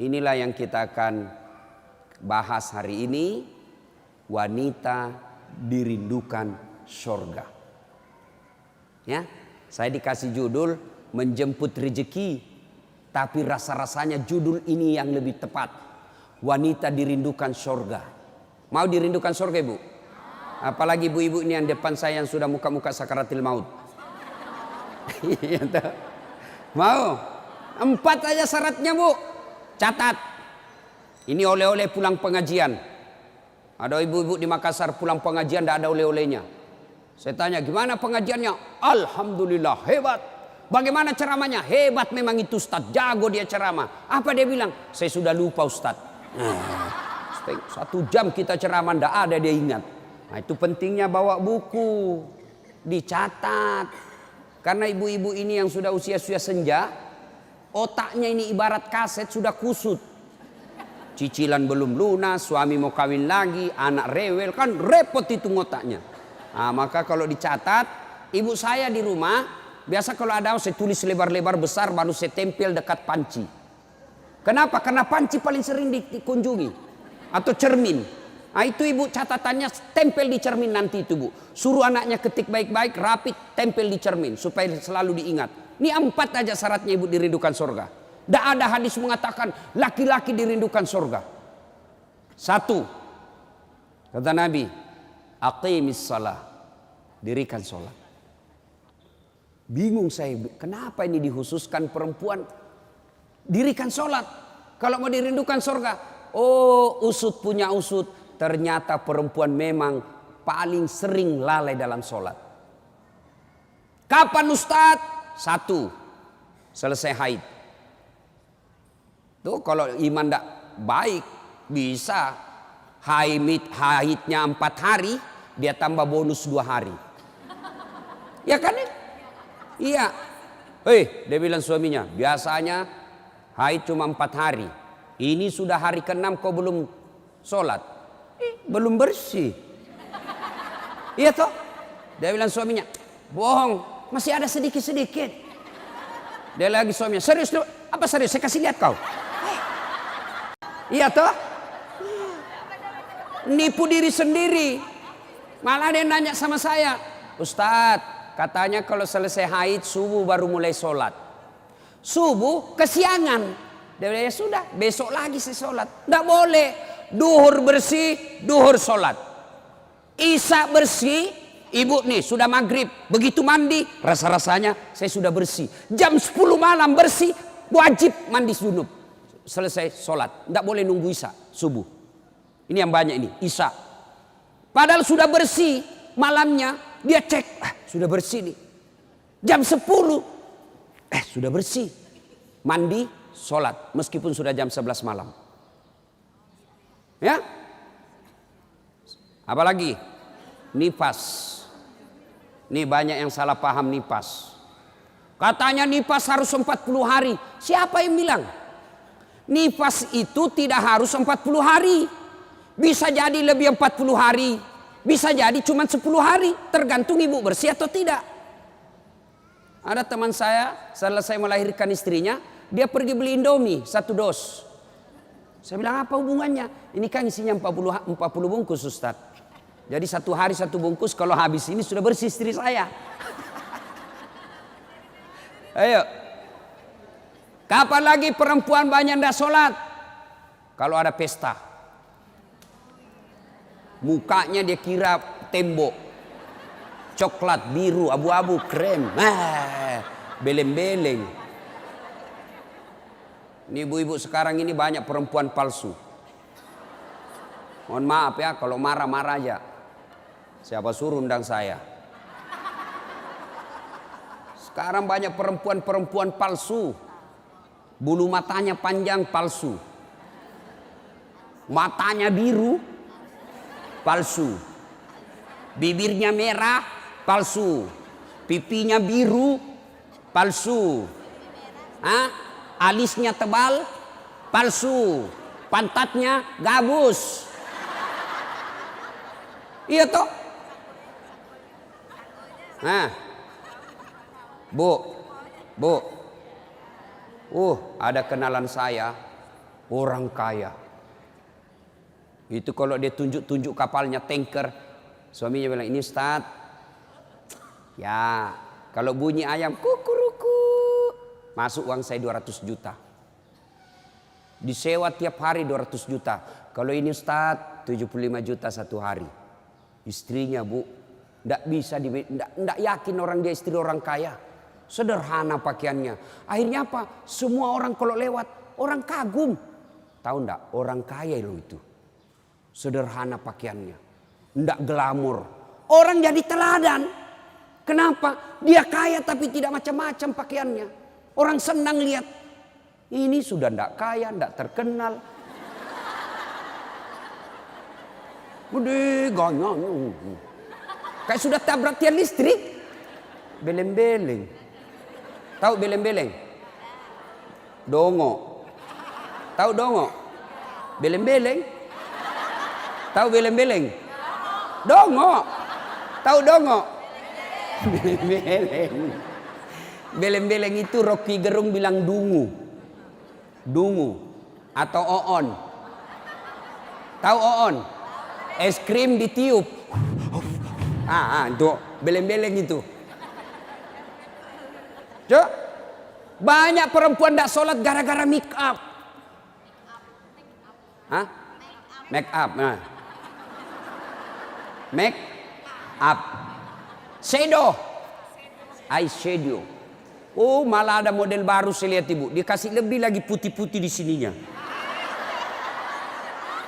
Inilah yang kita akan bahas hari ini. Wanita dirindukan surga. Ya, saya dikasih judul menjemput rezeki, tapi rasa-rasanya judul ini yang lebih tepat. Wanita dirindukan surga. Mau dirindukan surga, Ibu? Apalagi ibu-ibu ini yang depan saya yang sudah muka-muka sakaratil maut. Mau? 4 aja syaratnya, Bu. Catat. Ini oleh-oleh pulang pengajian. Ada ibu-ibu di Makassar pulang pengajian tidak ada oleh-olehnya. Saya tanya, gimana pengajiannya? Alhamdulillah, hebat. Bagaimana ceramahnya? Hebat memang itu Ustaz, jago dia ceramah. Apa dia bilang? Saya sudah lupa Ustaz. 1 jam kita ceramah tidak ada dia ingat. Nah, itu pentingnya bawa buku, dicatat. Karena ibu-ibu ini yang sudah usia-usia senja, otaknya ini ibarat kaset sudah kusut. Cicilan belum lunas, suami mau kawin lagi, anak rewel, kan repot itu otaknya. Nah, maka kalau dicatat, ibu saya di rumah, biasa kalau ada saya tulis lebar-lebar besar baru saya tempel dekat panci. Kenapa? Karena panci paling sering dikunjungi. Atau cermin. Nah, itu ibu catatannya tempel di cermin nanti itu, Bu. Suruh anaknya ketik baik-baik, rapi, tempel di cermin supaya selalu diingat. Ini 4 aja syaratnya ibu dirindukan surga. Tidak ada hadis mengatakan laki-laki dirindukan surga. 1, kata Nabi, aqimis salah, dirikan sholat. Bingung saya, kenapa ini dikhususkan perempuan? Dirikan sholat. Kalau mau dirindukan surga, oh usut punya usut. Ternyata perempuan memang paling sering lalai dalam sholat. Kapan Ustadz? 1, selesai haid. Tuh kalau iman tidak baik bisa haidnya 4 hari, dia tambah bonus 2 hari. Ya kan? Iya. Dia bilang suaminya, biasanya haid cuma 4 hari. Ini sudah hari ke-6 kau belum sholat. Belum bersih. Iya toh? Dia bilang suaminya, bohong, masih ada sedikit-sedikit. Dia lagi suaminya, serius lu? Apa serius? Saya kasih lihat kau. Iya toh? Nipu diri sendiri. Malah dia nanya sama saya, Ustadz, katanya kalau selesai haid subuh baru mulai sholat. Subuh kesiangan. Dia bilang, ya sudah, besok lagi saya sholat. Tidak boleh. Duhur bersih, duhur sholat. Isya bersih, ibu nih sudah maghrib. Begitu mandi, rasa-rasanya saya sudah bersih. Jam 10 malam bersih, wajib mandi junub. Selesai sholat, tidak boleh nunggu isya subuh. Ini yang banyak ini isya. Padahal sudah bersih malamnya, dia cek, sudah bersih nih. Jam 10, sudah bersih. Mandi, sholat, meskipun sudah jam 11 malam. Ya, apalagi nifas. Ini banyak yang salah paham nifas. Katanya nifas harus 40 hari. Siapa yang bilang? Nifas itu tidak harus 40 hari. Bisa jadi lebih 40 hari. Bisa jadi cuma 10 hari. Tergantung ibu bersih atau tidak. Ada teman saya selesai melahirkan istrinya, dia pergi beli Indomie 1 dos. Saya bilang, apa hubungannya? Ini kan isinya 40 bungkus Ustaz. Jadi 1 hari 1 bungkus, kalau habis ini sudah bersih istri saya. Ayo. Kapan lagi perempuan banyak tidak sholat? Kalau ada pesta. Mukanya dia kira tembok. Coklat, biru, abu-abu, krem. Beleng-beleng. Ini ibu-ibu sekarang ini banyak perempuan palsu. Mohon maaf ya, kalau marah-marah aja. Siapa suruh undang saya? Sekarang banyak perempuan-perempuan palsu. Bulu matanya panjang, palsu. Matanya biru, palsu. Bibirnya merah, palsu. Pipinya biru, palsu. Alisnya tebal, palsu. Pantatnya gabus. Iya toh? Bu, ada kenalan saya. Orang kaya. Itu kalau dia tunjuk-tunjuk kapalnya tanker, suaminya bilang, ini Ustaz. Ya, kalau bunyi ayam kukuruku, masuk uang saya 200 juta. Disewa tiap hari 200 juta. Kalau ini Ustaz 75 juta satu hari. Istrinya Bu, tidak bisa, tidak yakin orang dia istri orang kaya. Sederhana pakaiannya. Akhirnya apa? Semua orang kalau lewat, orang kagum. Tahu enggak? Orang kaya loh itu. Sederhana pakaiannya. Tidak glamor. Orang jadi teladan. Kenapa? Dia kaya tapi tidak macam-macam pakaiannya. Orang senang lihat. Ini sudah tidak kaya, tidak terkenal. Gede ganyanya. Kayak sudah tabrak tiang listrik. Beleng-beleng. Tahu beleng-beleng? Dongo. Tahu dongo? Beleng-beleng. Tahu beleng-beleng? Dongo. Tahu dongo? Beleng-beleng. Beleng-beleng itu Rocky Gerung bilang dungu. Dungu atau oon. Tahu oon? Es krim ditiup. Itu beleng-beleng itu. Cuk. Banyak perempuan tidak sholat gara-gara make up. Hah? Make up. Nah. Make up. Shadow. Eyeshadow. Oh, malah ada model baru saya lihat Ibu. Dikasih lebih lagi putih-putih di sininya.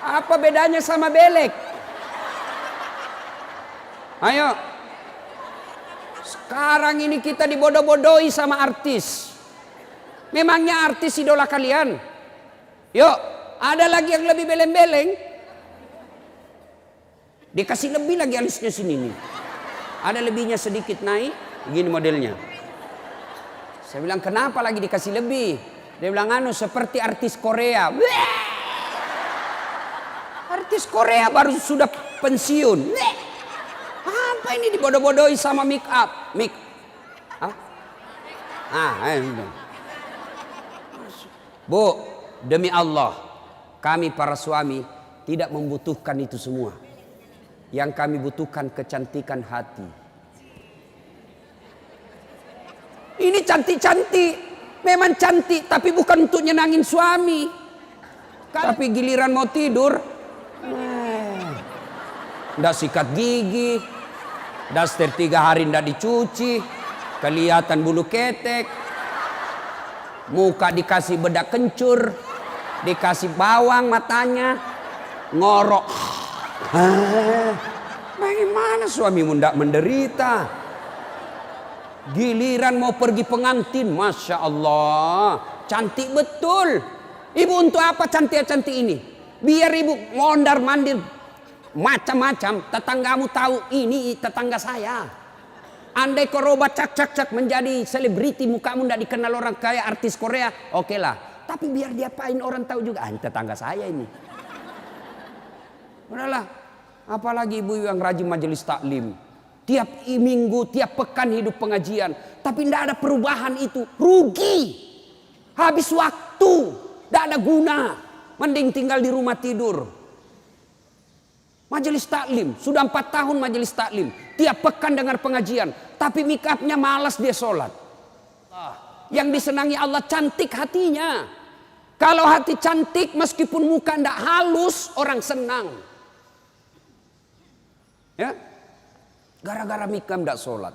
Apa bedanya sama belek? Ayo. Sekarang ini kita dibodoh-bodohi sama artis. Memangnya artis idola kalian? Yuk, ada lagi yang lebih beleng-beleng. Dikasih lebih lagi alisnya sini nih. Ada lebihnya sedikit naik. Begini modelnya. Saya bilang kenapa lagi dikasih lebih? Dia bilang seperti artis Korea. Artis Korea baru sudah pensiun. Apa ini dibodoh-bodohi sama make up? Bu, demi Allah, kami para suami tidak membutuhkan itu semua. Yang kami butuhkan kecantikan hati. Ini cantik-cantik, memang cantik, tapi bukan untuk nyenangin suami. Tapi giliran mau tidur, ndak sikat gigi, daster 3 hari ndak dicuci, kelihatan bulu ketek, muka dikasih bedak kencur, dikasih bawang matanya, ngorok. Bagaimana suamimu ndak menderita? Giliran mau pergi pengantin, Masya Allah, cantik betul. Ibu untuk apa cantik-cantik ini? Biar ibu mondar-mandir macam-macam. Tetanggamu tahu ini tetangga saya. Andai kau robot cak menjadi selebriti, mukamu tidak dikenal orang kaya artis Korea, oke lah. Tapi biar diapain orang tahu juga, tetangga saya ini. Udahlah, apalagi ibu yang rajin majelis taklim. Tiap minggu, tiap pekan hidup pengajian. Tapi tidak ada perubahan itu. Rugi. Habis waktu. Tidak ada guna. Mending tinggal di rumah tidur. Majelis taklim. Sudah 4 tahun majelis taklim. Tiap pekan dengar pengajian. Tapi make upnya malas dia sholat. Yang disenangi Allah cantik hatinya. Kalau hati cantik meskipun muka tidak halus, orang senang. Ya. Gara-gara mikam tidak sholat.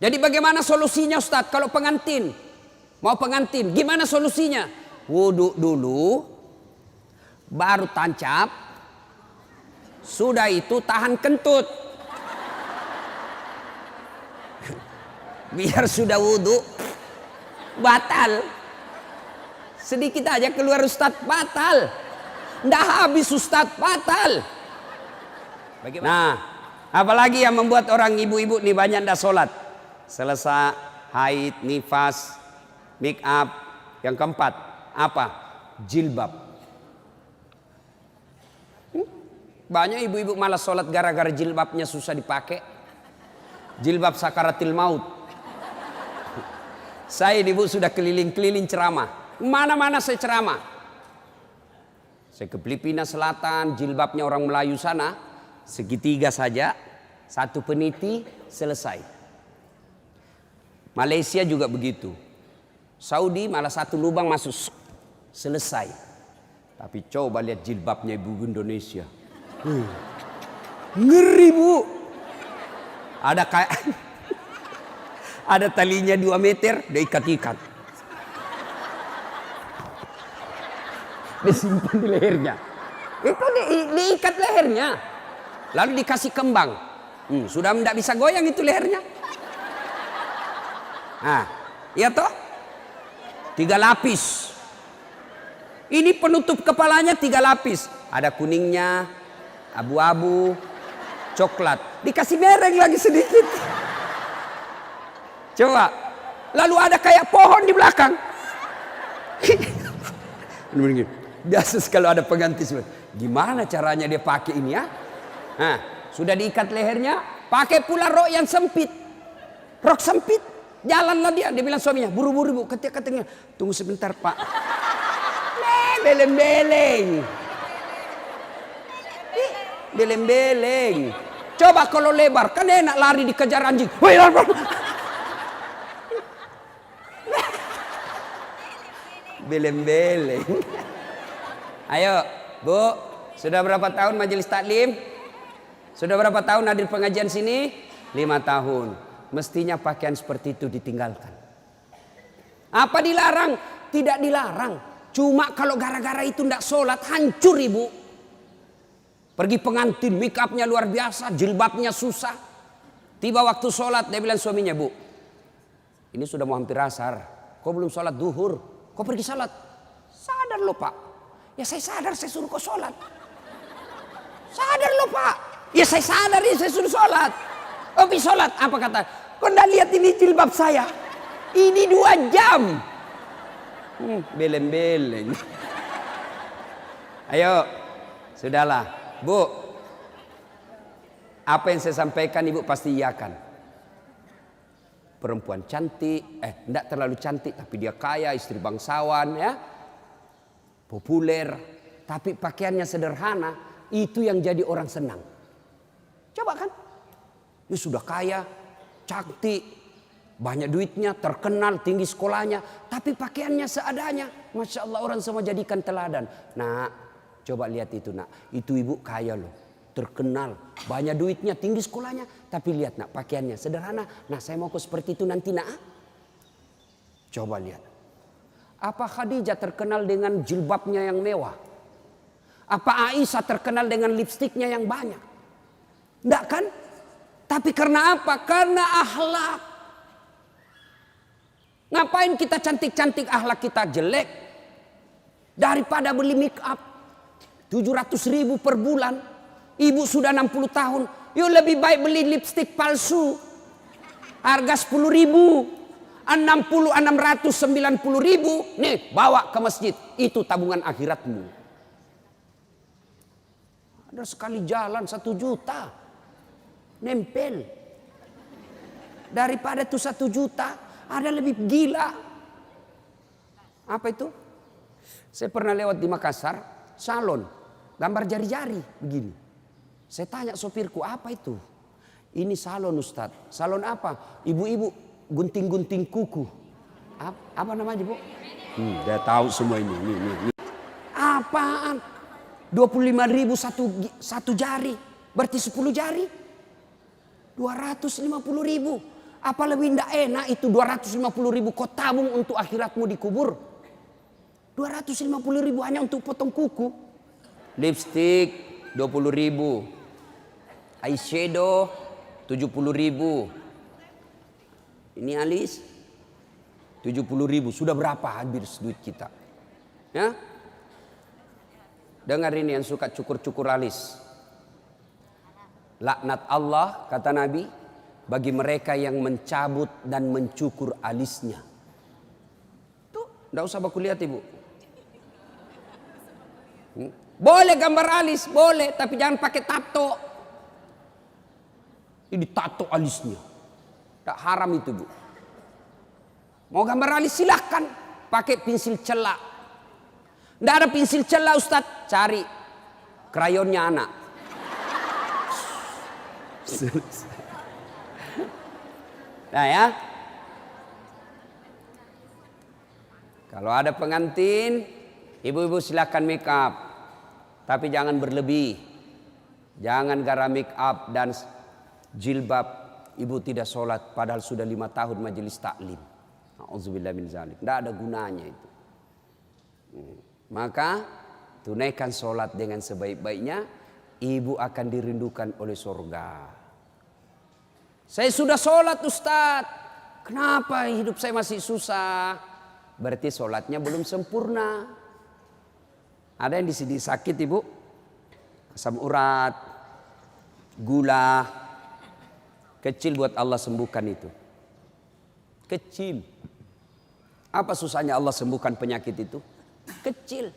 Jadi bagaimana solusinya Ustaz? Kalau pengantin, mau pengantin, gimana solusinya? Wudhu dulu, baru tancap, sudah itu tahan kentut. Biar sudah wudhu, batal. Sedikit aja keluar Ustaz, batal. Nggak habis Ustaz, batal. Bagaimana? Nah, apalagi yang membuat orang ibu-ibu nih banyak ndak sholat. Selesai haid, nifas, make up. Yang keempat, apa? Jilbab. Banyak ibu-ibu malas sholat gara-gara jilbabnya susah dipakai. Jilbab sakaratil maut. Saya ibu sudah keliling-keliling ceramah. Mana-mana saya ceramah. Saya ke Filipina Selatan, jilbabnya orang Melayu sana, segitiga saja, satu peniti, selesai. Malaysia juga begitu. Saudi malah satu lubang masuk, selesai. Tapi coba lihat jilbabnya ibu Indonesia. Ngeri bu. Ada kayak ada talinya 2 meter, diikat-ikat. Disimpan di lehernya. Itu diikat lehernya. Lalu dikasih kembang. Sudah tidak bisa goyang itu lehernya. Nah, iya toh? 3 lapis. Ini penutup kepalanya 3 lapis. Ada kuningnya, abu-abu, coklat. Dikasih mereng lagi sedikit. Coba. Lalu ada kayak pohon di belakang. Biasa kalau ada pengganti. Gimana caranya dia pakai ini ya? Nah, sudah diikat lehernya. Pakai pula rok yang sempit. Rok sempit. Jalanlah dia. Dia bilang suaminya, buru-buru bu. Katanya, tunggu sebentar pak. Beleng-beleng. Beleng-beleng. Coba kalau lebar. Kan enak lari dikejar anjing. Beleng-beleng. Ayo bu. Sudah berapa tahun majelis taklim? Sudah berapa tahun hadir pengajian sini? 5 tahun. Mestinya pakaian seperti itu ditinggalkan. Apa dilarang? Tidak dilarang. Cuma kalau gara-gara itu tidak sholat, hancur ibu. Pergi pengantin, make upnya luar biasa, jilbabnya susah. Tiba waktu sholat, dia bilang suaminya, bu, ini sudah mau hampir asar. Kau belum sholat duhur, kau pergi sholat. Sadar lo pak. Ya saya sadar, saya suruh kau sholat. Sadar lo pak. Ya saya sadar, ya saya suruh sholat. Oh pergi sholat, apa kata? Kau tidak lihat ini jilbab saya? Ini 2 jam. Beleng-beleng. Ayo, sudahlah, bu. Apa yang saya sampaikan ibu pasti iyakan. Perempuan cantik, tidak terlalu cantik, tapi dia kaya, istri bangsawan, ya, populer, tapi pakaiannya sederhana, itu yang jadi orang senang. Coba kan, dia sudah kaya, cantik. Banyak duitnya, terkenal, tinggi sekolahnya. Tapi pakaiannya seadanya. Masya Allah orang semua jadikan teladan. Nah, coba lihat itu nak. Itu ibu kaya loh. Terkenal. Banyak duitnya, tinggi sekolahnya. Tapi lihat nak, pakaiannya sederhana. Nah saya mau kok seperti itu nanti nak. Coba lihat. Apa Khadijah terkenal dengan jilbabnya yang mewah? Apa Aisyah terkenal dengan lipstiknya yang banyak? Enggak kan? Tapi karena apa? Karena akhlak. Ngapain kita cantik-cantik akhlak kita jelek? Daripada beli make up 700.000 per bulan. Ibu sudah 60 tahun. Yuk lebih baik beli lipstik palsu. Harga 10.000. 690.000. Nih bawa ke masjid. Itu tabungan akhiratmu. Ada sekali jalan 1 juta. Nempel. Daripada itu 1 juta. Ada lebih gila. Apa itu? Saya pernah lewat di Makassar, salon, gambar jari-jari begini. Saya tanya sopirku, apa itu? Ini salon Ustadz. Salon apa? Ibu-ibu gunting-gunting kuku. Apa namanya bu? Dia tahu semua ini. Apaan? 25.000 satu jari. Berarti 10 jari. 250.000. Apa lebih tidak enak itu 250.000 kau tabung untuk akhiratmu dikubur. 250.000 hanya untuk potong kuku. Lipstick 20.000. Eyeshadow 70.000. Ini alis 70.000. Sudah berapa habis duit kita? Ya? Dengar ini yang suka cukur-cukur alis. Laknat Allah kata Nabi bagi mereka yang mencabut dan mencukur alisnya. Tuh, enggak usah baku lihat ibu. Boleh gambar alis, boleh, tapi jangan pakai tato. Ini tato alisnya. Tak haram itu bu. Mau gambar alis silahkan, pakai pensil celak. Nggak ada pensil celah Ustaz, cari krayonnya anak. Nah ya, kalau ada pengantin, ibu-ibu silakan make up, tapi jangan berlebih, jangan gara make up dan jilbab ibu tidak sholat padahal sudah 5 tahun majelis taklim. Auzubillah min zalik. Tidak ada gunanya itu. Maka tunaikan sholat dengan sebaik-baiknya, ibu akan dirindukan oleh surga. Saya sudah sholat Ustaz, kenapa hidup saya masih susah? Berarti sholatnya belum sempurna. Ada yang di sini sakit ibu, asam urat, gula, kecil buat Allah sembuhkan itu. Kecil. Apa susahnya Allah sembuhkan penyakit itu? Kecil.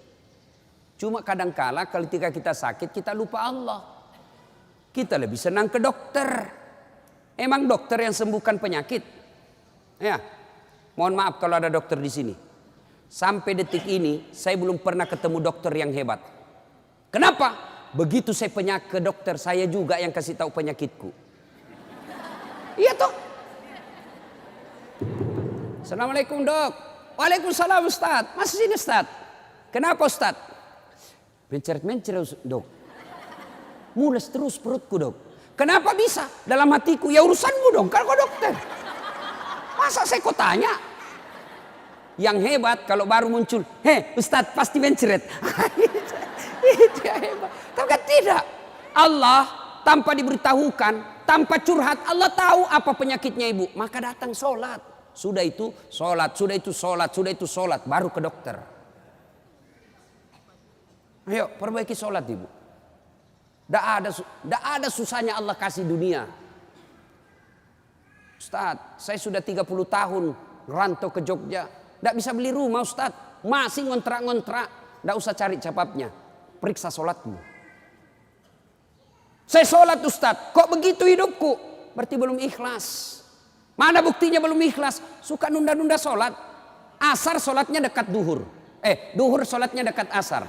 Cuma kadangkala ketika kita sakit kita lupa Allah. Kita lebih senang ke dokter. Emang dokter yang sembuhkan penyakit? Ya. Mohon maaf kalau ada dokter di sini. Sampai detik ini saya belum pernah ketemu dokter yang hebat. Kenapa? Begitu saya ke dokter, saya juga yang kasih tahu penyakitku. Iya toh? Assalamualaikum dok. Waalaikumsalam Ustaz. Masih sini Ustaz. Kenapa Ustaz? Mencret-mencret dok. Mules terus perutku dok. Kenapa bisa? Dalam hatiku, ya urusanmu dong, kalau kau dokter. Masa saya kau tanya? Yang hebat kalau baru muncul, Ustadz pasti mencret. Itu yang hebat. Tapi kan tidak. Allah tanpa diberitahukan, tanpa curhat, Allah tahu apa penyakitnya ibu. Maka datang sholat. Sudah itu sholat, sudah itu sholat, sudah itu sholat. Baru ke dokter. Ayo perbaiki sholat ibu. Tidak ada susahnya Allah kasih dunia. Ustaz, saya sudah 30 tahun rantau ke Jogja. Tidak bisa beli rumah Ustaz. Masih ngontrak-ngontrak. Tidak usah cari capapnya. Periksa sholatmu. Saya sholat Ustaz. Kok begitu hidupku? Berarti belum ikhlas. Mana buktinya belum ikhlas? Suka nunda-nunda sholat. Asar sholatnya dekat duhur. Duhur sholatnya dekat asar.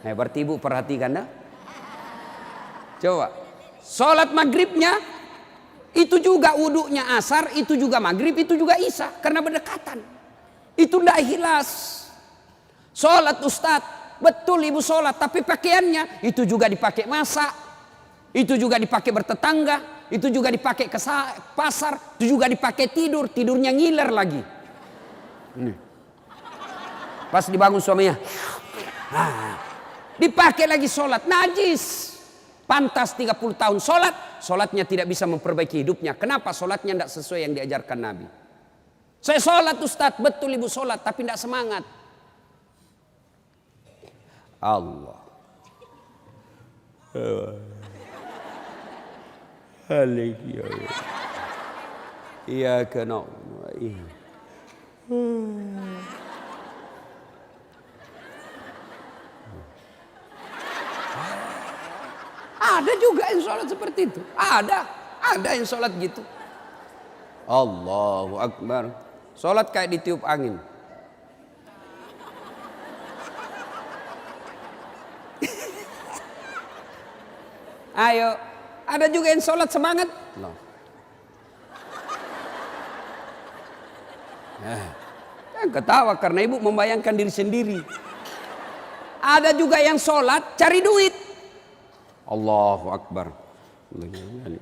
Berarti ibu perhatikan dah. Coba, sholat maghribnya itu juga wudhunya asar, itu juga maghrib, itu juga isya karena berdekatan. Itu tidak ikhlas. Sholat Ustaz, betul ibu sholat, tapi pakaiannya itu juga dipakai masak, itu juga dipakai bertetangga, itu juga dipakai ke pasar, itu juga dipakai tidur, tidurnya ngiler lagi. Ini. Pas dibangun suaminya, dipakai lagi sholat, najis. Pantas 30 tahun sholat, sholatnya tidak bisa memperbaiki hidupnya. Kenapa? Sholatnya tidak sesuai yang diajarkan Nabi. Saya sholat Ustaz, betul ibu sholat, tapi tidak semangat. Allah. Iya kena. Ada juga yang sholat seperti itu. Ada yang sholat gitu. Allahu Akbar. Sholat kayak ditiup angin. Ayo, ada juga yang sholat semangat. No. Ketawa karena ibu membayangkan diri sendiri. Ada juga yang sholat cari duit. Allahu Akbar.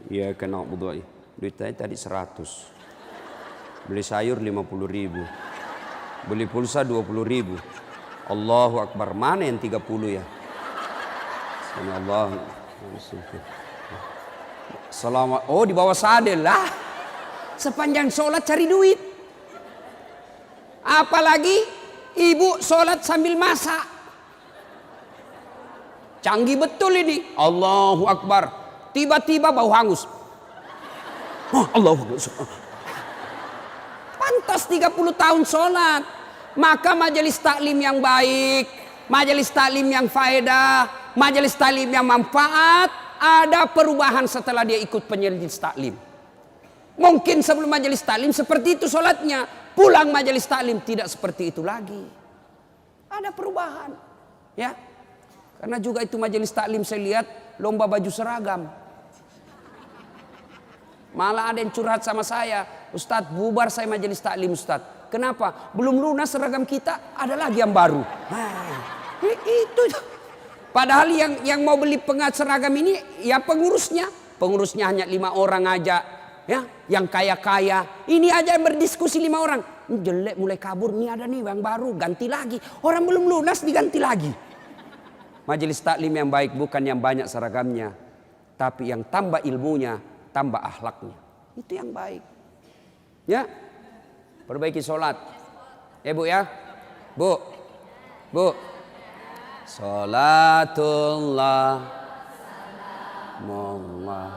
Iya kena budu'i. Duit saya tadi 100. Beli sayur 50.000. Beli pulsa 20.000. Allahu Akbar. Mana yang 30 ya? Allah. Selamat. Oh di bawah sadel lah. Sepanjang sholat cari duit. Apalagi ibu sholat sambil masak. Canggih betul ini. Allahu Akbar. Tiba-tiba bau hangus. Allahu Akbar. Pantas 30 tahun sholat. Maka majelis taklim yang baik, majelis taklim yang faedah, majelis taklim yang manfaat, ada perubahan setelah dia ikut majelis taklim. Mungkin sebelum majelis taklim seperti itu sholatnya. Pulang majelis taklim tidak seperti itu lagi. Ada perubahan. Ya. Karena juga itu majelis taklim saya lihat lomba baju seragam. Malah ada yang curhat sama saya, Ustadz bubar saya majelis taklim Ustadz. Kenapa? Belum lunas seragam kita, ada lagi yang baru. Itu. Padahal yang mau beli pengat seragam ini ya pengurusnya. Pengurusnya hanya 5 orang aja. Ya, yang kaya-kaya. Ini aja yang berdiskusi 5 orang. Ini jelek mulai kabur, nih ada nih yang baru, ganti lagi. Orang belum lunas diganti lagi. Majelis taklim yang baik bukan yang banyak seragamnya, tapi yang tambah ilmunya, tambah akhlaknya. Itu yang baik. Ya. Perbaiki sholat. Bu ya. Bu. Sholatullah Mullah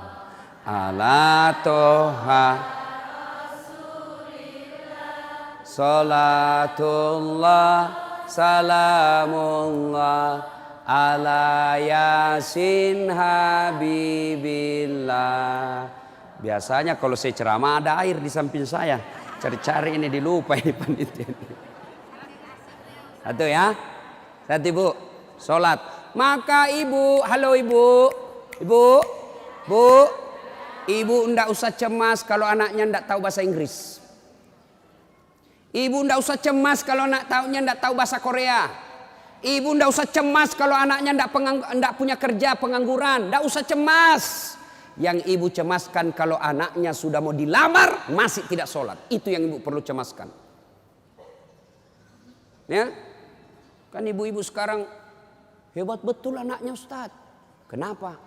ala toha Sholatullah salamullah ala yasin habibillah. Biasanya kalau saya ceramah ada air di samping saya. Cari-cari ini dilupa ini panitia. Satu ya. Satu ibu. Sholat. Maka ibu. Halo ibu. Ibu. Bu. Ibu ndak usah cemas kalau anaknya ndak tahu bahasa Inggris. Ibu ndak usah cemas kalau anaknya ndak tahu bahasa Korea. Ibu ndak usah cemas kalau anaknya ndak punya kerja, pengangguran. Ndak usah cemas. Yang ibu cemaskan kalau anaknya sudah mau dilamar masih tidak sholat. Itu yang ibu perlu cemaskan. Ya, kan ibu-ibu sekarang hebat betul anaknya Ustadz. Kenapa?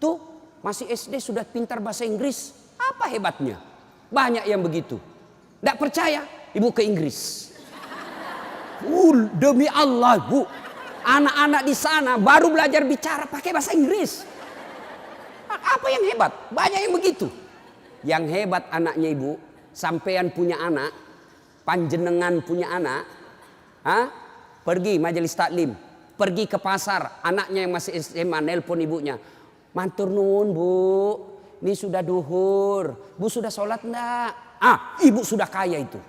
Tuh masih SD sudah pintar bahasa Inggris. Apa hebatnya? Banyak yang begitu. Nggak percaya? Ibu ke Inggris. Demi Allah bu, anak-anak di sana baru belajar bicara pakai bahasa Inggris. Apa yang hebat? Banyak yang begitu. Yang hebat anaknya ibu, sampean punya anak, panjenengan punya anak, pergi majelis taklim, pergi ke pasar, anaknya yang masih SMA nelpon ibunya, matur nuwun bu, ini sudah duhur, bu sudah sholat enggak? Ibu sudah kaya itu.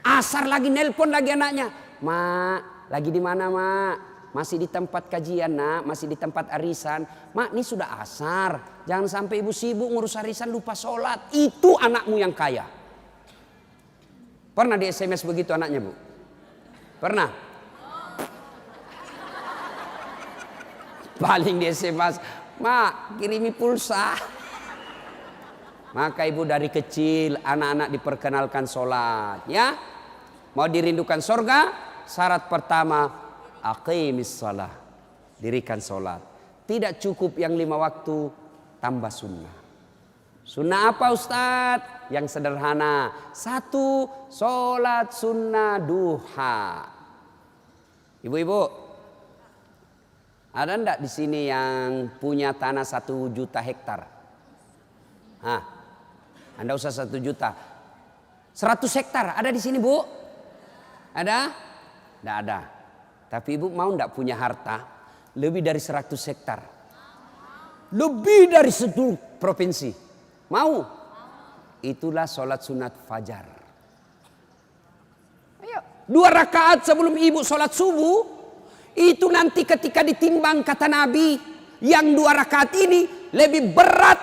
Asar lagi nelpon lagi anaknya, mak, lagi di mana mak? Masih di tempat kajian nak, masih di tempat arisan. Mak, ini sudah asar. Jangan sampai ibu sibuk ngurus arisan lupa sholat. Itu anakmu yang kaya. Pernah di SMS begitu anaknya bu? Pernah? Paling di SMS, mak kirimi pulsa. Maka ibu dari kecil anak-anak diperkenalkan sholat. Ya, mau dirindukan surga, syarat pertama aqimis shalah, dirikan sholat. Tidak cukup yang 5 waktu, tambah sunnah. Sunnah apa Ustadz? Yang sederhana. 1, sholat sunnah duha. Ibu-ibu, ada enggak di sini yang punya tanah 1 juta hektar? Anda usah 1 juta. 100 hektar ada di sini bu? Ada? Enggak ada. Tapi ibu mau enggak punya harta lebih dari 100 hektar? Lebih dari 1 provinsi. Mau? Itulah sholat sunat fajar. Ayo, 2 rakaat sebelum ibu sholat subuh. Itu nanti ketika ditimbang kata Nabi, yang 2 rakaat ini lebih berat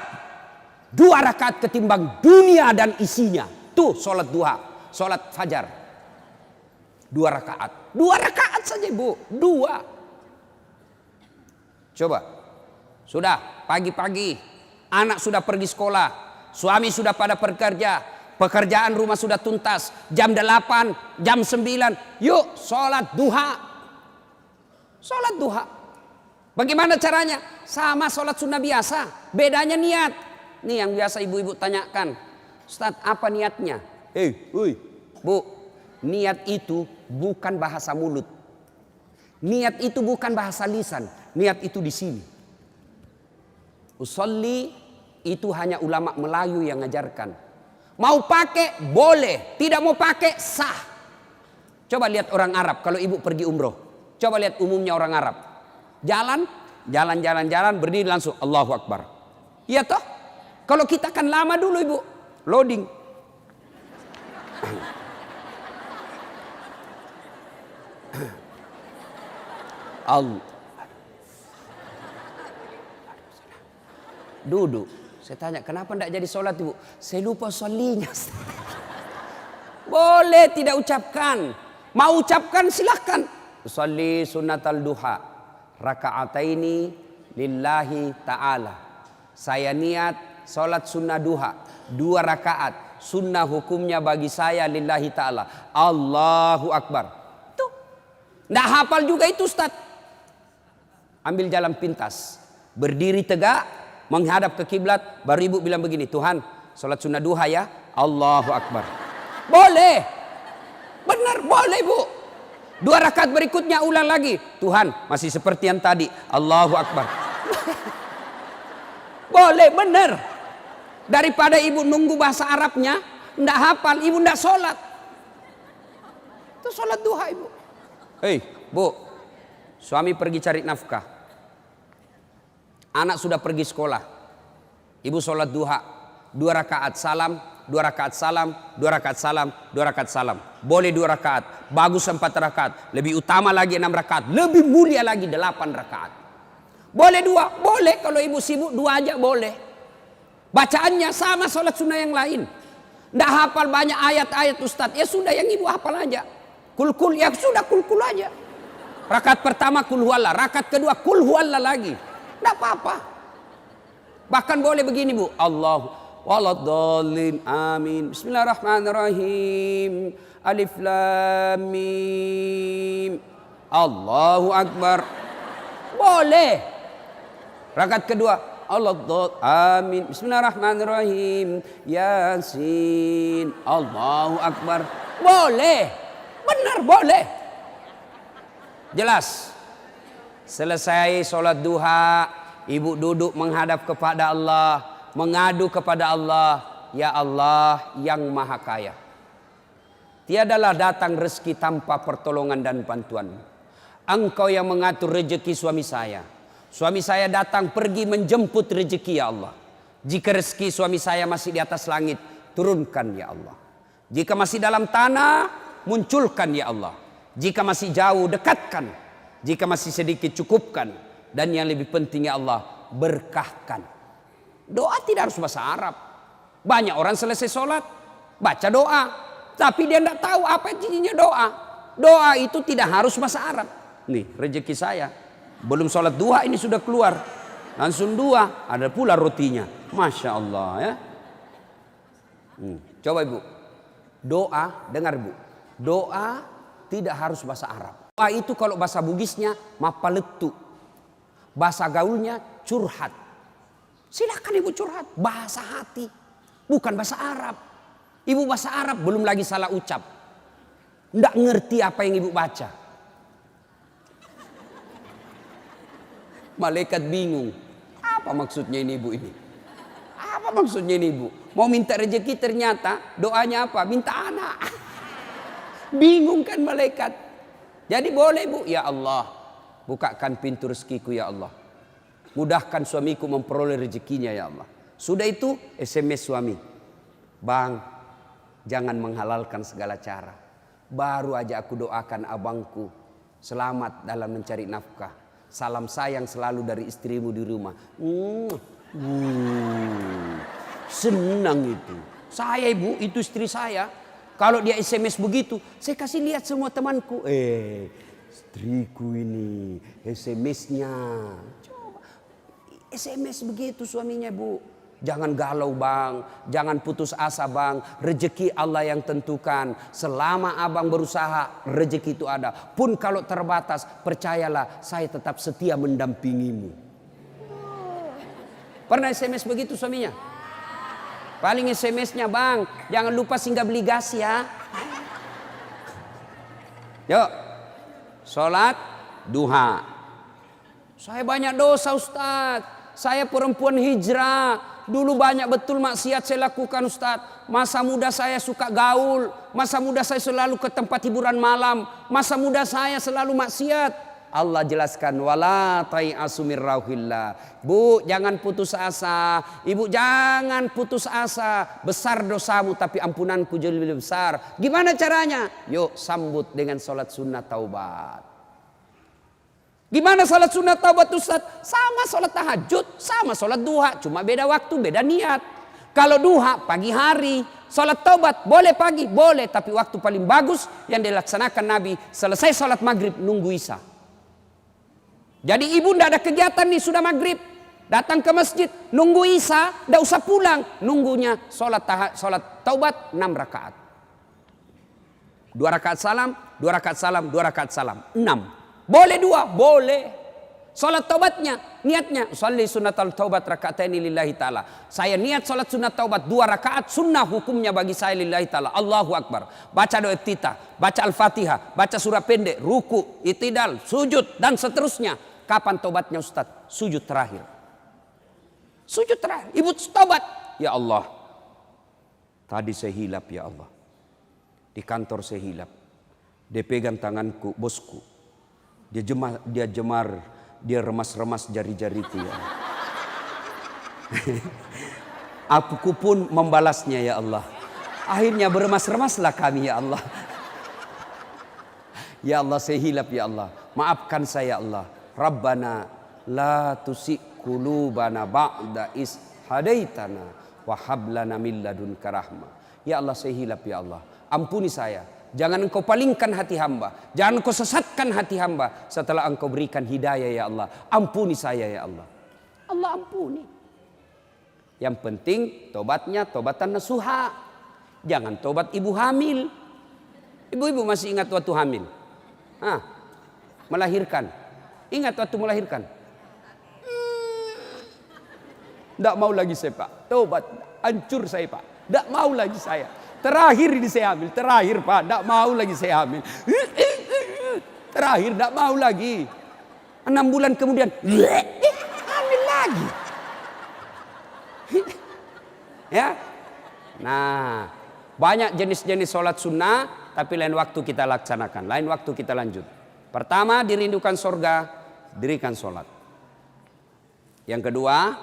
2 rakaat ketimbang dunia dan isinya. Tuh sholat duha, sholat fajar. 2 rakaat. 2 rakaat saja bu. 2. Coba. Sudah pagi-pagi. Anak sudah pergi sekolah. Suami sudah pada bekerja. Pekerjaan rumah sudah tuntas. Jam 8, jam 9. Yuk sholat duha. Sholat duha. Bagaimana caranya? Sama sholat sunnah biasa. Bedanya niat. Nih yang biasa ibu-ibu tanyakan. Ustadz apa niatnya? Bu. Niat itu bukan bahasa mulut. Niat itu bukan bahasa lisan. Niat itu di sini. Usolli itu hanya ulama Melayu yang ngajarkan. Mau pakai boleh, tidak mau pakai sah. Coba lihat orang Arab kalau ibu pergi umroh. Coba lihat umumnya orang Arab. Jalan, berdiri langsung Allahu Akbar. Iya toh? Kalau kita kan lama dulu ibu, loading. Allah. Duduk. Saya tanya, kenapa tidak jadi sholat ibu? Saya lupa sholinya. Boleh tidak ucapkan. Mau ucapkan silahkan. Sholli sunnatal duha. Raka'ataini lillahi ta'ala. Saya niat sholat sunnah duha. 2 rakaat. Sunnah hukumnya bagi saya lillahi ta'ala. Allahu Akbar. Tuh. Nggak hafal juga itu Ustaz. Ambil jalan pintas. Berdiri tegak. Menghadap ke kiblat, baru ibu bilang begini, Tuhan, sholat sunnah duha ya, Allahu Akbar. Boleh, benar boleh bu. 2 rakaat berikutnya ulang lagi, Tuhan masih seperti yang tadi, Allahu Akbar. Boleh, benar. Daripada ibu nunggu bahasa Arabnya, ndak hafal, ibu ndak sholat. Itu sholat duha ibu. Hei bu, suami pergi cari nafkah. Anak sudah pergi sekolah. Ibu sholat duha. 2 rakaat salam, 2 rakaat salam, 2 rakaat salam, 2 rakaat salam. Boleh 2 rakaat. Bagus 4 rakaat. Lebih utama lagi 6 rakaat. Lebih mulia lagi 8 rakaat. Boleh 2? Boleh. Kalau ibu sibuk 2 aja boleh. Bacaannya sama sholat sunnah yang lain. Nggak hafal banyak ayat-ayat Ustadz. Ya sudah yang ibu hafal aja. Kul-kul ya sudah kul-kul aja. Rakaat pertama kul huwallah. Rakaat kedua kul huwallah lagi. Tidak apa-apa. Bahkan boleh begini bu. Allahu waladhdallin amin. Bismillahirrahmanirrahim. Alif lam mim. Allahu Akbar. Boleh. Rakaat kedua. Waladhdallin amin. Bismillahirrahmanirrahim. Yasin. Allahu Akbar. Boleh. Benar boleh. Jelas. Selesai sholat duha, ibu duduk menghadap kepada Allah, mengadu kepada Allah, ya Allah yang maha kaya. Tiadalah datang rezeki tanpa pertolongan dan bantuan. Engkau yang mengatur rezeki suami saya. Suami saya datang pergi menjemput rezeki ya Allah. Jika rezeki suami saya masih di atas langit, turunkan ya Allah. Jika masih dalam tanah, munculkan ya Allah. Jika masih jauh, dekatkan. Jika masih sedikit, cukupkan. Dan yang lebih penting ya Allah, berkahkan. Doa tidak harus bahasa Arab. Banyak orang selesai sholat, baca doa. Tapi dia tidak tahu apa intinya doa. Doa itu tidak harus bahasa Arab. Nih rezeki saya. Belum sholat duha ini sudah keluar. Langsung 2, ada pula rotinya. Masya Allah ya. Coba ibu. Doa, dengar bu. Doa tidak harus bahasa Arab. Doa itu kalau bahasa Bugisnya mapaletu. Bahasa gaulnya curhat. Silakan ibu curhat. Bahasa hati. Bukan bahasa Arab. Ibu bahasa Arab belum lagi salah ucap. Nggak ngerti apa yang ibu baca. Malaikat bingung. Apa maksudnya ini ibu ini? Apa maksudnya ini ibu? Mau minta rezeki ternyata doanya apa? Minta anak. Bingung kan malaikat. Jadi boleh bu, ya Allah, bukakan pintu rezekiku ya Allah. Mudahkan suamiku memperoleh rezekinya ya Allah. Sudah itu SMS suami. Bang, jangan menghalalkan segala cara. Baru aja aku doakan abangku selamat dalam mencari nafkah. Salam sayang selalu dari istrimu di rumah. Senang itu. Saya ibu, itu istri saya. Kalau dia SMS begitu, saya kasih lihat semua temanku. Istriku ini SMS-nya. Coba SMS begitu suaminya bu. Jangan galau bang, jangan putus asa bang. Rezeki Allah yang tentukan. Selama abang berusaha, rezeki itu ada. Pun kalau terbatas, percayalah saya tetap setia mendampingimu. Pernah SMS begitu suaminya? Paling SMS-nya bang, jangan lupa singgah beli gas ya. Yuk, sholat duha. Saya banyak dosa Ustaz. Saya perempuan hijrah. Dulu banyak betul maksiat saya lakukan Ustaz. Masa muda saya suka gaul. Masa muda saya selalu ke tempat hiburan malam. Masa muda saya selalu maksiat. Allah jelaskan wala tai'asu mir rauhillah. Bu, jangan putus asa. Ibu jangan putus asa. Besar dosamu tapi ampunanku jauh lebih besar. Gimana caranya? Yuk sambut dengan sholat sunnah taubat. Gimana salat sunat taubat Ustaz? Sama salat tahajud, sama salat duha, cuma beda waktu, beda niat. Kalau duha pagi hari, salat taubat boleh pagi, boleh, tapi waktu paling bagus yang dilaksanakan Nabi selesai salat maghrib nunggu isya. Jadi ibu ndak ada kegiatan nih, sudah maghrib, datang ke masjid, nunggu isya, ndak usah pulang, nunggunya salat taubat 6 rakaat. 2 rakaat salam, 2 rakaat salam, 2 rakaat salam, 6. Boleh 2, boleh. Salat taubatnya, niatnya, sholli sunnatal taubat raka'ataini lillahi ta'ala. Saya niat salat sunat taubat 2 rakaat, sunnah hukumnya bagi saya lillahi ta'ala. Allahu Akbar. Baca doa iftitah, baca Al-Fatihah, baca surah pendek, ruku, itidal, sujud, dan seterusnya. Kapan taubatnya Ustaz? Sujud terakhir. Sujud terakhir. Ibu taubat. Ya Allah, tadi saya hilap ya Allah. Di kantor saya hilap. Dia pegang tanganku, bosku. Dia remas-remas jari-jariku ya. Aku pun membalasnya ya Allah. Akhirnya beremas-remaslah kami ya Allah. Ya Allah, saya hilap ya Allah. Maafkan saya ya Allah. Rabbana la tusik qulubana ba'da is hadaitana wa hab lana min ladunka rahmah. Ya Allah, saya hilap ya Allah. Ampuni saya. Jangan engkau palingkan hati hamba. Jangan engkau sesatkan hati hamba setelah engkau berikan hidayah ya Allah. Ampuni saya ya Allah. Allah ampuni. Yang penting tobatnya tobatan nasuha. Jangan tobat ibu hamil. Ibu-ibu masih ingat waktu hamil? Melahirkan. Ingat waktu melahirkan? Tidak mau lagi saya Pak. Tobat. Hancur saya Pak. Tidak mau lagi saya. Terakhir ini saya hamil. Terakhir Pak. Tidak mau lagi saya hamil. Terakhir tidak mau lagi. 6 bulan kemudian. Hamil lagi. Ya. Nah. Banyak jenis-jenis sholat sunnah. Tapi lain waktu kita laksanakan. Lain waktu kita lanjut. Pertama, dirindukan surga. Dirikan sholat. Yang kedua.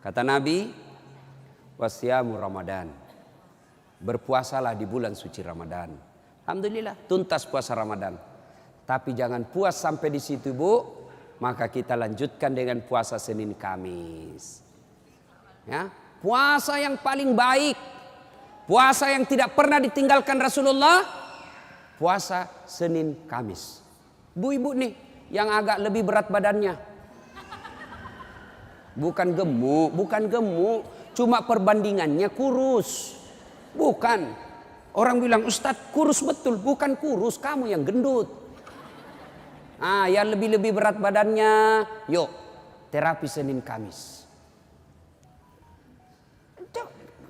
Kata Nabi. Wasyamu Ramadan. Berpuasalah di bulan suci Ramadan. Alhamdulillah, tuntas puasa Ramadan. Tapi jangan puas sampai di situ, Bu. Maka kita lanjutkan dengan puasa Senin Kamis. Ya, puasa yang paling baik. Puasa yang tidak pernah ditinggalkan Rasulullah. Puasa Senin Kamis. Bu ibu nih yang agak lebih berat badannya. Bukan gemuk, cuma perbandingannya kurus. Bukan. Orang bilang Ustadz kurus betul. Bukan kurus, kamu yang gendut. Yang lebih berat badannya, yuk terapi Senin Kamis.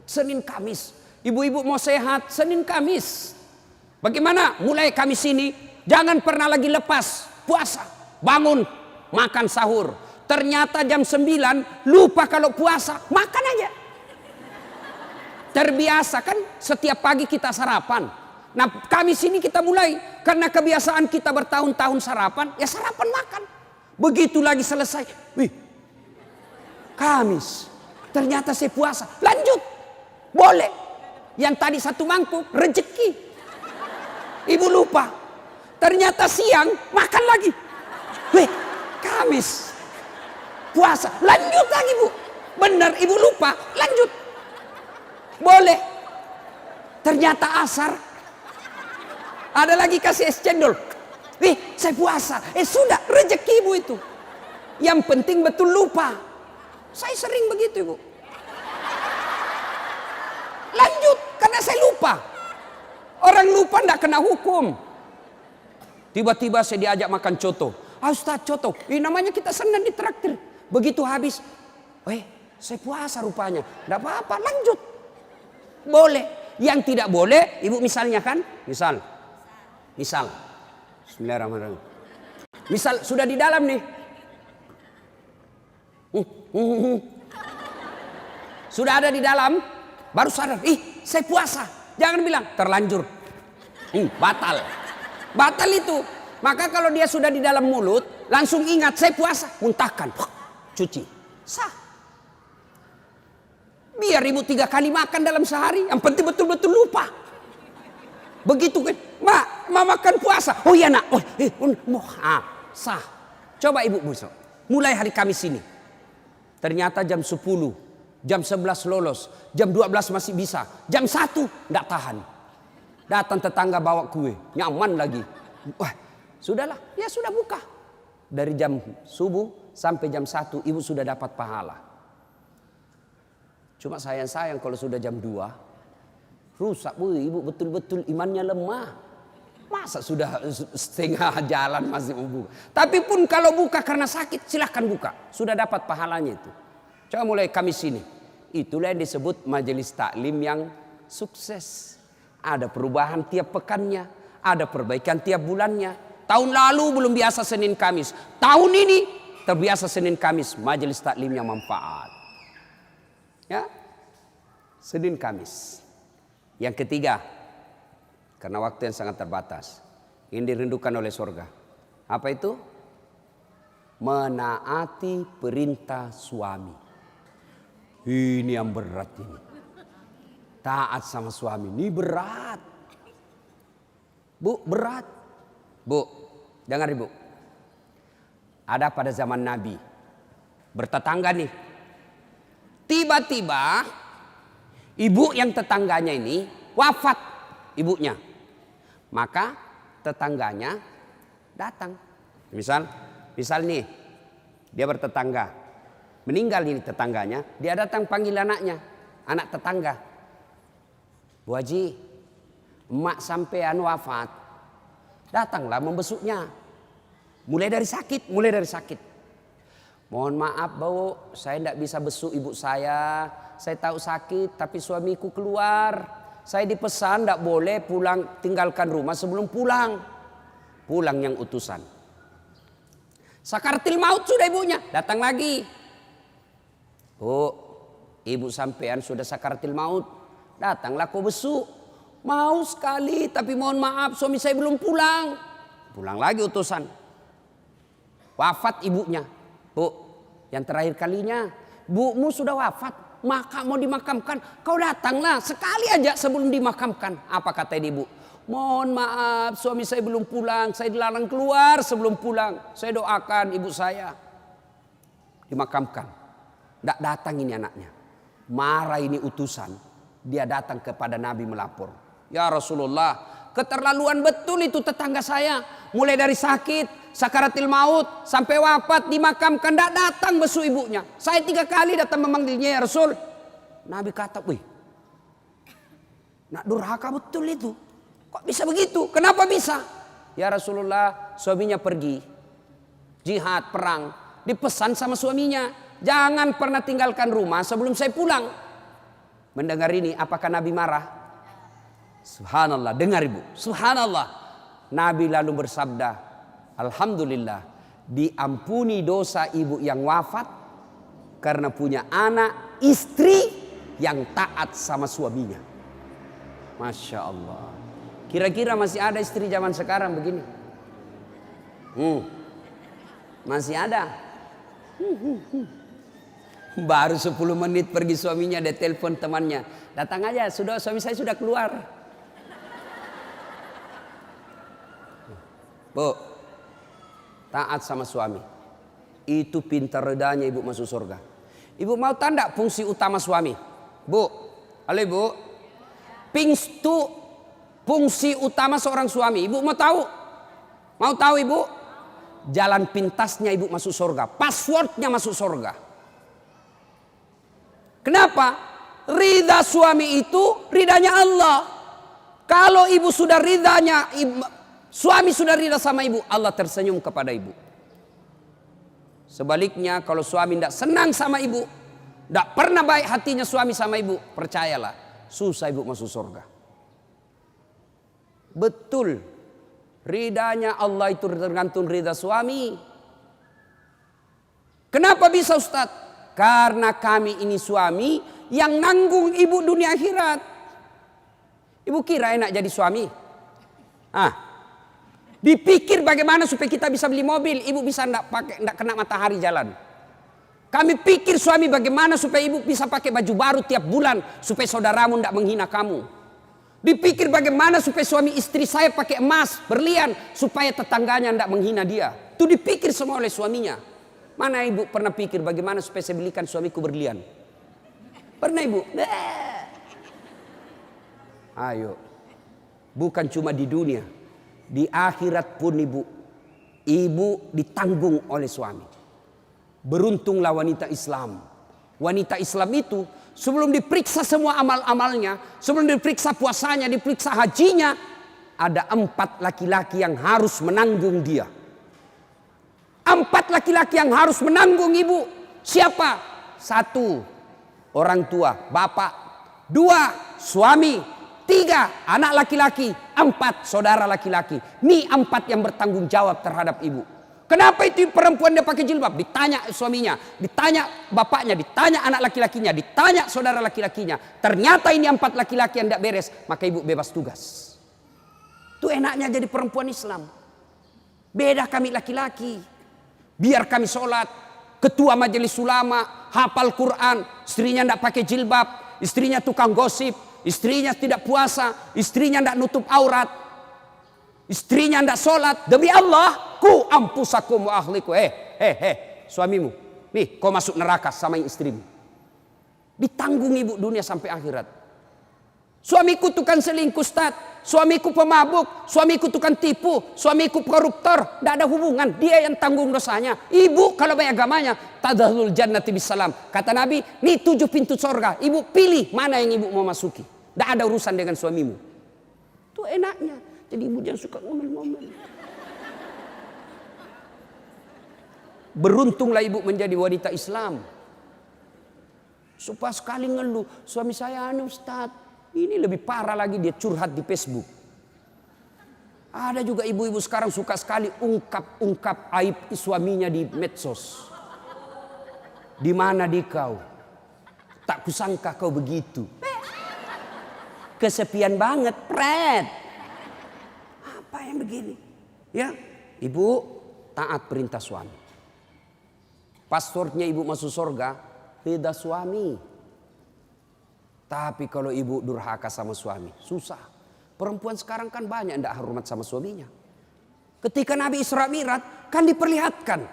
Senin Kamis. Ibu-ibu mau sehat, Senin Kamis. Bagaimana? Mulai Kamis ini jangan pernah lagi lepas puasa. Bangun, makan sahur. Ternyata jam 9 lupa kalau puasa, makan aja. Terbiasa kan setiap pagi kita sarapan. Nah Kamis ini kita mulai. Karena kebiasaan kita bertahun-tahun sarapan. Ya sarapan makan. Begitu lagi selesai. Wih. Kamis. Ternyata saya puasa. Lanjut. Boleh. Yang tadi 1 mangkuk. Rezeki. Ibu lupa. Ternyata siang makan lagi. Wih. Kamis. Puasa. Lanjut lagi Bu. Benar ibu lupa. Lanjut. Boleh. Ternyata asar. Ada lagi kasih es cendol. Saya puasa. Sudah rezeki ibu itu. Yang penting betul lupa. Saya sering begitu ibu. Lanjut. Karena saya lupa. Orang lupa tidak kena hukum. Tiba-tiba saya diajak makan coto. Ustaz coto. Namanya kita senang ditraktir. Begitu habis. Saya puasa rupanya. Tidak apa-apa. Lanjut. Boleh. Yang tidak boleh, ibu misalnya kan? Misal. Bismillahirrahmanirrahim. Misal sudah di dalam nih. Sudah ada di dalam, baru sadar, saya puasa. Jangan bilang terlanjur. Batal. Batal itu. Maka kalau dia sudah di dalam mulut, langsung ingat saya puasa, muntahkan. Cuci. Sah. Biar ibu 3 kali makan dalam sehari. Yang penting betul-betul lupa. Begitu kan. Ma makan puasa. Oh iya nak. Sah. Coba ibu besok. Mulai hari Kamis ini. Ternyata jam 10, jam 11 lolos, jam 12 masih bisa, jam 1 enggak tahan. Datang tetangga bawa kue, nyaman lagi. Wah, sudahlah, ya sudah buka. Dari jam subuh sampai jam 1 ibu sudah dapat pahala. Cuma sayang kalau sudah jam 2 rusak bu, ibu betul-betul imannya lemah. Masa sudah setengah jalan masih mau buka. Tapi pun kalau buka karena sakit silahkan buka. Sudah dapat pahalanya itu. Coba mulai Kamis ini. Itulah yang disebut majelis taklim yang sukses. Ada perubahan tiap pekannya. Ada perbaikan tiap bulannya. Tahun lalu belum biasa Senin Kamis. Tahun ini terbiasa Senin Kamis. Majelis taklim yang manfaat. Ya, Senin Kamis. Yang ketiga, karena waktu yang sangat terbatas, ini dirindukan oleh surga. Apa itu? Menaati perintah suami. Ini yang berat ini. Taat sama suami ini berat. Bu, berat. Bu, dengar ibu. Ada pada zaman Nabi, bertetangga nih. Tiba-tiba ibu yang tetangganya ini wafat ibunya. Maka tetangganya datang. Misal nih dia bertetangga. Meninggal ini tetangganya, dia datang panggil anaknya, anak tetangga. Bu Haji, emak sampean wafat. Datanglah membesuknya. Mulai dari sakit. Mohon maaf Bu, saya tidak bisa besuk ibu saya. Saya tahu sakit tapi suamiku keluar. Saya dipesan tidak boleh pulang, tinggalkan rumah sebelum pulang. Pulang yang utusan. Sakaratil maut sudah ibunya, datang lagi. Bu, ibu sampean sudah sakaratil maut. Datanglah kau besuk. Mau sekali tapi mohon maaf suami saya belum pulang. Pulang lagi utusan. Wafat ibunya. Bu, yang terakhir kalinya bumu sudah wafat, maka mau dimakamkan. Kau datanglah sekali aja sebelum dimakamkan. Apa kata ibu? Mohon maaf suami saya belum pulang. Saya dilarang keluar sebelum pulang. Saya doakan ibu saya dimakamkan. Tidak datang ini anaknya. Marah ini utusan. Dia datang kepada Nabi melapor. Ya Rasulullah, keterlaluan betul itu tetangga saya. Mulai dari sakit, sakaratil maut, sampai wafat, dimakamkan. Tidak datang besuk ibunya. Saya 3 kali datang memanggilnya ya Rasul. Nabi kata, wih, nak durhaka betul itu. Kok bisa begitu? Kenapa bisa? Ya Rasulullah, suaminya pergi. Jihad, perang. Dipesan sama suaminya. Jangan pernah tinggalkan rumah sebelum saya pulang. Mendengar ini, apakah Nabi marah? Subhanallah, dengar ibu. Subhanallah. Nabi lalu bersabda, Alhamdulillah, diampuni dosa ibu yang wafat karena punya anak, istri yang taat sama suaminya. Masya Allah. Kira-kira masih ada istri zaman sekarang begini? Masih ada. Baru 10 menit pergi suaminya, dia telepon temannya. Datang aja, suami saya sudah keluar. Bu, taat sama suami. Itu pintar redanya ibu masuk surga. Ibu mau tanda fungsi utama suami? Bu, halo ibu. Fungsi utama seorang suami. Ibu mau tahu? Mau tahu ibu? Jalan pintasnya ibu masuk surga. Passwordnya masuk surga. Kenapa? Ridha suami itu ridhanya Allah. Kalau ibu sudah ridhanya, suami sudah ridha sama ibu, Allah tersenyum kepada ibu. Sebaliknya kalau suami tidak senang sama ibu, tidak pernah baik hatinya suami sama ibu, percayalah, susah ibu masuk surga. Betul, ridhanya Allah itu tergantung ridha suami. Kenapa bisa Ustadz? Karena kami ini suami yang nanggung ibu dunia akhirat. Ibu kira enak jadi suami? Dipikir bagaimana supaya kita bisa beli mobil, ibu bisa enggak kena matahari jalan. Kami pikir suami bagaimana supaya ibu bisa pakai baju baru tiap bulan supaya saudaramu enggak menghina kamu. Dipikir bagaimana supaya suami istri saya pakai emas, berlian supaya tetangganya enggak menghina dia. Itu dipikir semua oleh suaminya. Mana ibu pernah pikir bagaimana supaya saya belikan suamiku berlian? Pernah ibu? Ayo. Bukan cuma di dunia, di akhirat pun ibu ditanggung oleh suami. Beruntunglah wanita Islam. Wanita Islam itu sebelum diperiksa semua amal-amalnya, sebelum diperiksa puasanya, diperiksa hajinya, ada 4 laki-laki yang harus menanggung dia. 4 laki-laki yang harus menanggung ibu. Siapa? 1, orang tua, bapak. 2, suami. 3, anak laki-laki. 4, saudara laki-laki. Ini 4 yang bertanggung jawab terhadap ibu. Kenapa itu perempuan dia pakai jilbab? Ditanya suaminya, ditanya bapaknya, ditanya anak laki-lakinya, ditanya saudara laki-lakinya. Ternyata ini 4 laki-laki yang tidak beres, maka ibu bebas tugas. Itu enaknya jadi perempuan Islam. Beda kami laki-laki. Biar kami sholat, ketua majelis ulama, hafal Quran, istrinya tidak pakai jilbab, istrinya tukang gosip, istrinya tidak puasa, istrinya tidak nutup aurat, istrinya tidak sholat. Demi Allah, ku ampusakum wa ahliku. Suamimu, nih kau masuk neraka sama istrimu. Ditanggung ibu dunia sampai akhirat. Suamiku tukang selingkuh, Ustaz. Suamiku pemabuk, suamiku tukang tipu, suamiku koruptor. Tidak ada hubungan, dia yang tanggung dosanya. Ibu kalau banyak agamanya, tadkhulul jannati bisalam. Kata Nabi, nih 7 pintu surga. Ibu pilih mana yang ibu mau masuki. Tidak ada urusan dengan suamimu. Itu enaknya. Jadi ibu jangan suka ngomel-ngomel. Beruntunglah ibu menjadi wanita Islam. Supaya sekali ngeluh, suami saya Ustaz. Ini lebih parah lagi, dia curhat di Facebook. Ada juga ibu-ibu sekarang suka sekali ungkap aib suaminya di medsos. Di mana di kau? Tak kusangka kau begitu. Kesepian banget, pret. Apa yang begini? Ya, ibu taat perintah suami. Passwordnya ibu masuk surga, ridha suami. Tapi kalau ibu durhaka sama suami, susah. Perempuan sekarang kan banyak tidak hormat sama suaminya. Ketika Nabi Isra Mi'raj kan diperlihatkan.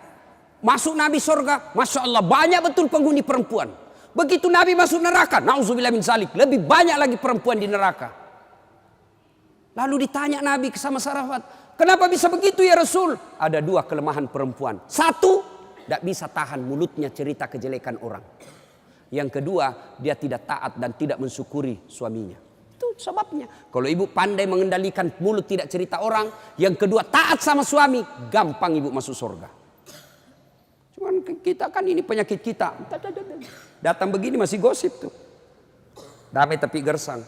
Masuk Nabi surga, Masya Allah banyak betul penghuni perempuan. Begitu Nabi masuk neraka, na'udzubillah min zalik, lebih banyak lagi perempuan di neraka. Lalu ditanya Nabi sama sahabat, kenapa bisa begitu ya Rasul? Ada 2 kelemahan perempuan. 1, tidak bisa tahan mulutnya cerita kejelekan orang. Yang kedua, dia tidak taat dan tidak mensyukuri suaminya. Itu sebabnya. Kalau ibu pandai mengendalikan mulut tidak cerita orang. Yang kedua, taat sama suami. Gampang ibu masuk surga. Cuman kita kan ini penyakit kita. Datang begini masih gosip tuh. Damai tapi gersang.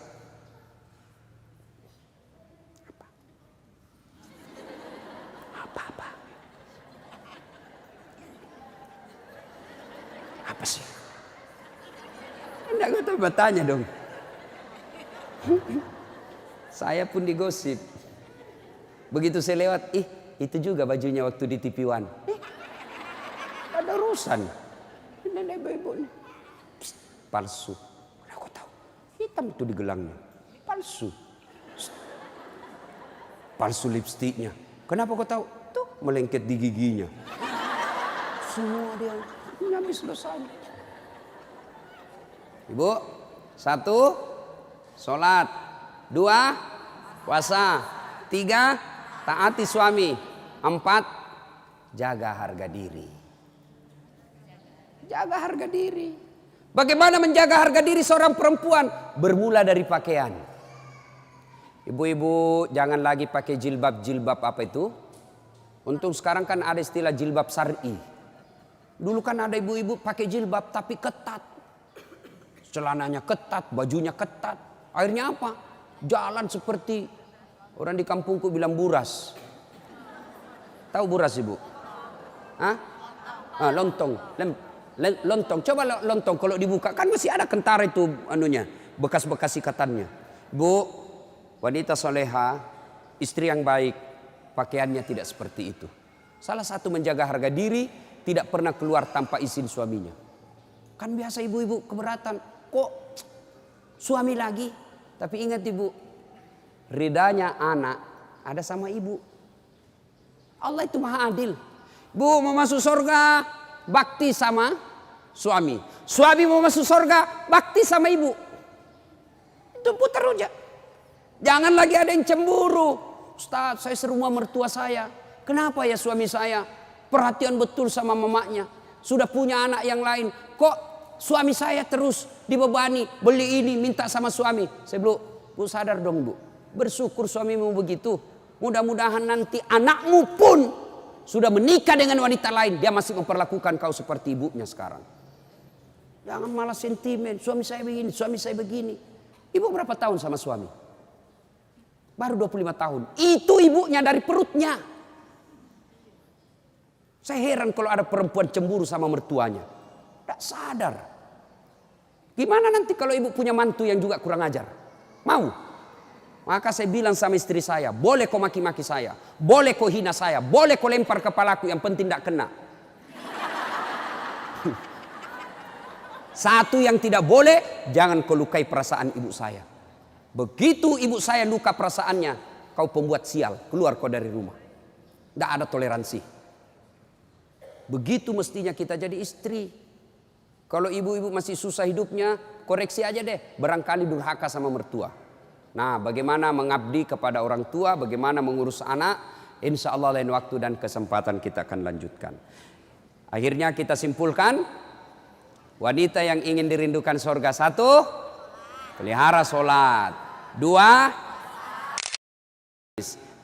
Apa? Apa sih? Enggak, gue tuh bertanya dong. Saya pun digosip. Begitu saya lewat, itu juga bajunya waktu di TV One. Ada urusan. Nenek ibu nih. Palsu. Aku tahu. Hitam itu di gelangnya. Palsu. Palsu lipstiknya. Kenapa kau tahu? Tuh melengket di giginya. Semua dia habis dosanya. Ibu, 1, sholat. 2, puasa. 3, taati suami. 4, jaga harga diri. Jaga harga diri. Bagaimana menjaga harga diri seorang perempuan? Bermula dari pakaian. Ibu-ibu jangan lagi pakai jilbab apa itu. Untung sekarang kan ada istilah jilbab syar'i. Dulu kan ada ibu-ibu pakai jilbab tapi ketat. Celananya ketat, bajunya ketat. Akhirnya apa? Jalan seperti orang di kampungku bilang buras. Tahu buras ibu? Hah? Lontong. Lontong. Coba lontong kalau dibuka kan masih ada kentara itu anunya, bekas-bekas ikatannya. Bu, wanita soleha, istri yang baik, pakaiannya tidak seperti itu. Salah satu menjaga harga diri, tidak pernah keluar tanpa izin suaminya. Kan biasa ibu-ibu keberatan. Kok suami lagi? Tapi ingat ibu, ridanya anak ada sama ibu. Allah itu maha adil. Bu mau masuk surga, bakti sama suami. Suami mau masuk surga, bakti sama ibu. Itu putar aja. Jangan lagi ada yang cemburu. Ustaz, saya serumah mertua saya. Kenapa ya suami saya perhatian betul sama mamanya? Sudah punya anak yang lain. Kok suami saya terus dibebani, beli ini, minta sama suami. Saya bilang, bu sadar dong bu. Bersyukur suamimu begitu. Mudah-mudahan nanti anakmu pun sudah menikah dengan wanita lain. Dia masih memperlakukan kau seperti ibunya sekarang. Jangan malah sentimen. Suami saya begini, suami saya begini. Ibu berapa tahun sama suami? Baru 25 tahun. Itu ibunya dari perutnya. Saya heran kalau ada perempuan cemburu sama mertuanya. Tak sadar. Gimana nanti kalau ibu punya mantu yang juga kurang ajar? Mau? Maka saya bilang sama istri saya, boleh kau maki-maki saya, boleh kau hina saya, boleh kau lempar kepalaku, yang penting tidak kena. Satu yang tidak boleh, jangan kau lukai perasaan ibu saya. Begitu ibu saya luka perasaannya, kau pembuat sial, keluar kau dari rumah. Tidak ada toleransi. Begitu mestinya kita jadi istri. Kalau ibu-ibu masih susah hidupnya, koreksi aja deh, barangkali durhaka sama mertua. Nah, bagaimana mengabdi kepada orang tua, bagaimana mengurus anak, insya Allah lain waktu dan kesempatan kita akan lanjutkan. Akhirnya kita simpulkan, wanita yang ingin dirindukan surga, 1, pelihara sholat. 2,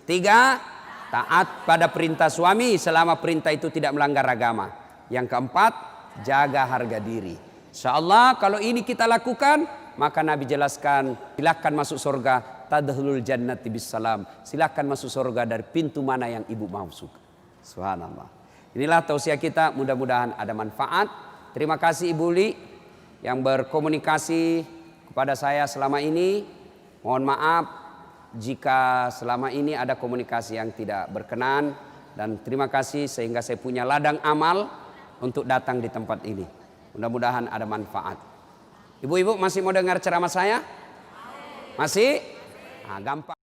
3, taat pada perintah suami selama perintah itu tidak melanggar agama. Yang keempat, jaga harga diri. Insya Allah kalau ini kita lakukan, maka Nabi jelaskan, silakan masuk surga, tadkhulul jannati bisalam. Silakan masuk surga dari pintu mana yang ibu mau suka. Subhanallah. Inilah tausiah kita, mudah-mudahan ada manfaat. Terima kasih Ibu Li yang berkomunikasi kepada saya selama ini. Mohon maaf jika selama ini ada komunikasi yang tidak berkenan, dan terima kasih sehingga saya punya ladang amal untuk datang di tempat ini. Mudah-mudahan ada manfaat. Ibu-ibu masih mau dengar ceramah saya? Masih? Nah, gampang.